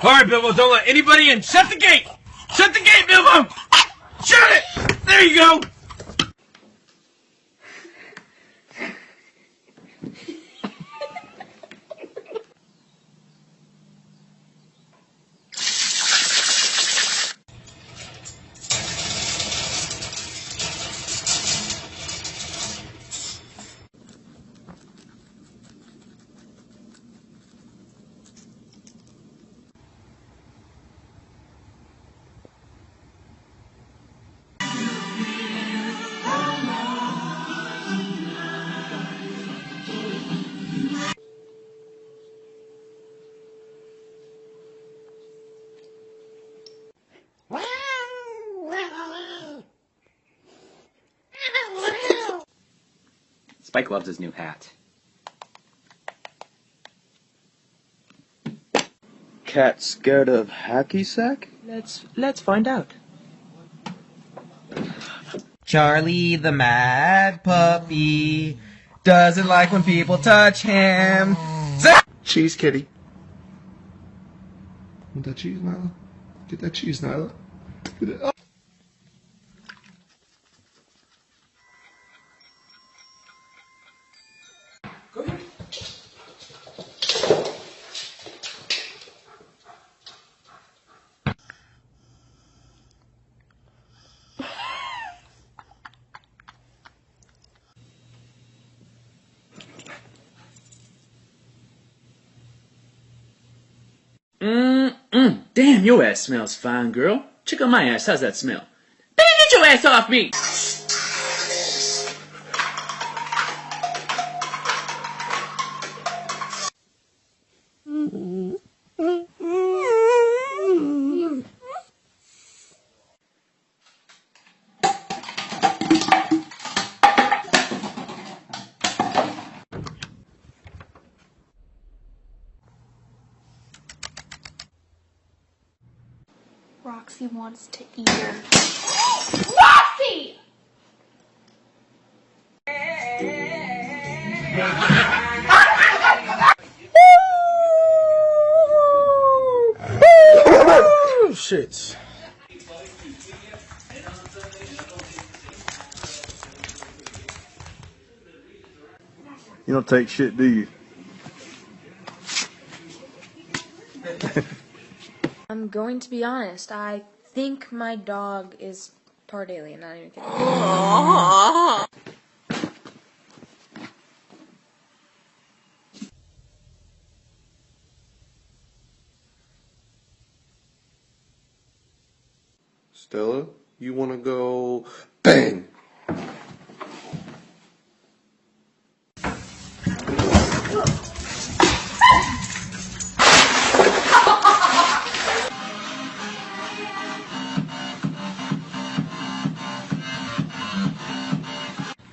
Alright, Bilbo, don't let anybody in. Shut the gate! Shut the gate, Bilbo! Shut it! There you go! Spike loves his new hat. Cat scared of hacky sack? Let's find out. Charlie the mad puppy doesn't like when people touch him. Cheese kitty. Want that cheese, Nyla? Get that cheese, Nyla. Get it. Oh. Go ahead. Damn, your ass smells fine, girl. Check out my ass. How's that smell? Baby, get your ass off me! Roxy wants to eat her. Roxy! Oh, shit. You don't take shit, do you? I'm going to be honest. I think my dog is part alien. Not even kidding. Stella, you want to go bang?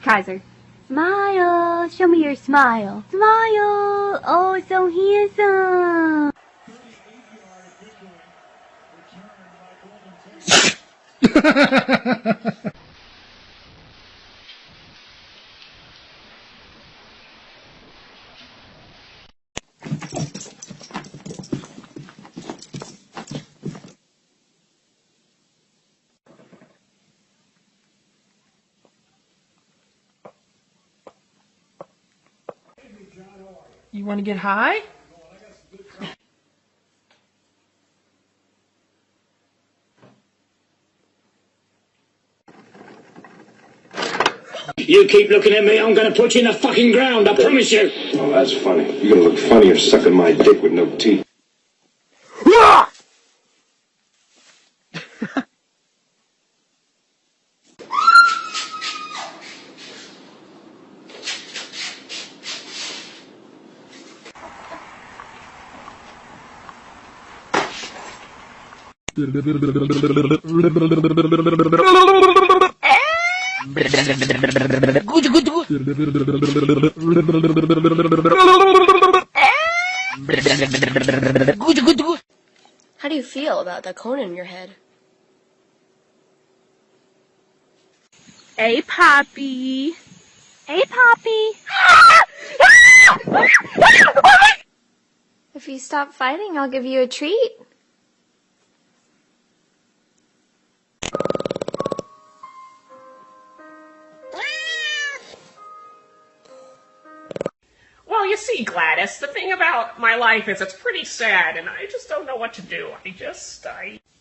Kaiser. Smile! Show me your smile. Smile! Oh, so handsome! You want to get high? You keep looking at me, I'm gonna put you in the fucking ground, I promise you! Oh, that's funny. You're gonna look funnier sucking my dick with no teeth. How do you feel about that cone in your head? Hey, Poppy. Hey, Poppy. If you stop fighting, I'll give you a treat. you see, Gladys, the thing about my life is it's pretty sad, and I just don't know what to do.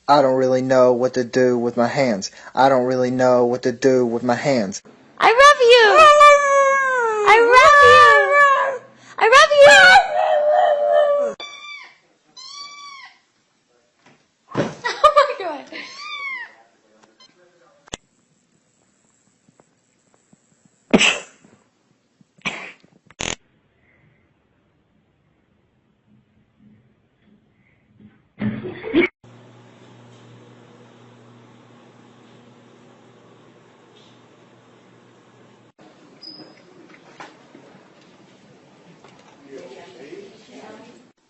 I don't really know what to do with my hands. I don't really know what to do with my hands. I love you! I love you! I love you! Oh my god.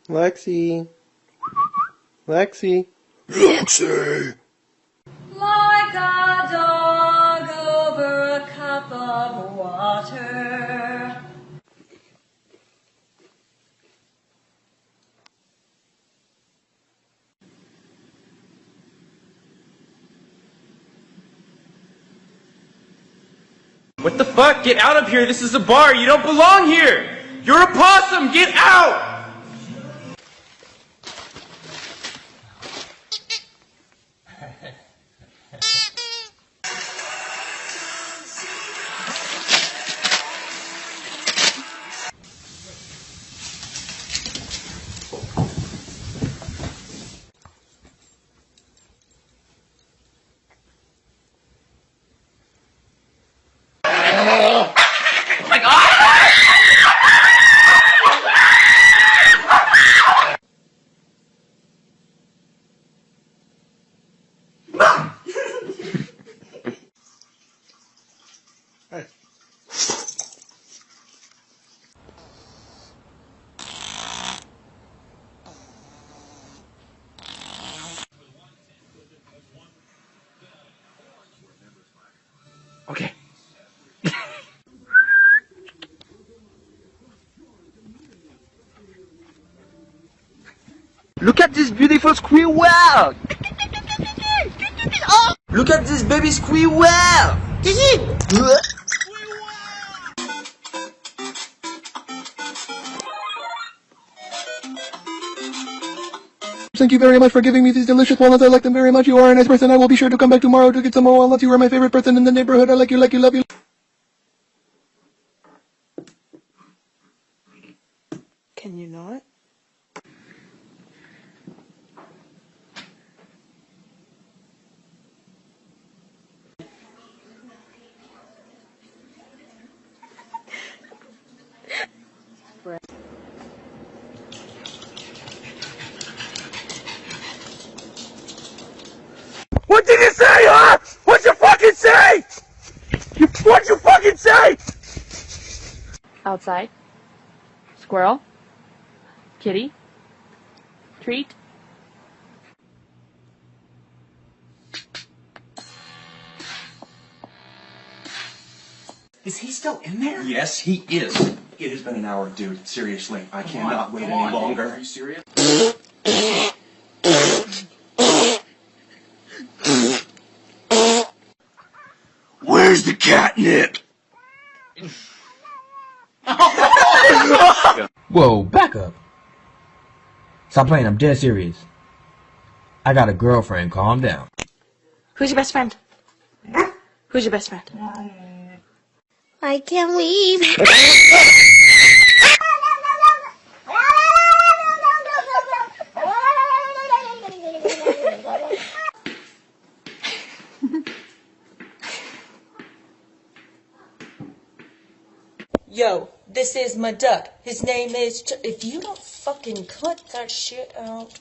Lexi. Lexi. Lexi! Like a dog over a cup of water. What the fuck? Get out of here! This is a bar! You don't belong here! You're a possum! Get out! Okay. Look at this beautiful squirrel! Oh! Look at this baby squirrel! Thank you very much for giving me these delicious walnuts. I like them very much. You are a nice person. I will be sure to come back tomorrow to get some more walnuts. You are my favorite person in the neighborhood. I like you, love you. Can you not? What did you say, huh? What'd you fucking say? What'd you fucking say? Outside. Squirrel. Kitty. Treat. Is he still in there? Yes, he is. It has been an hour, dude. Seriously, I cannot wait any longer. Are you serious? Where's the catnip? Whoa, back up. Stop playing, I'm dead serious. I got a girlfriend, calm down. Who's your best friend? Who's your best friend? I can't leave. Yo, this is my duck. His name is if you don't fucking cut that shit out.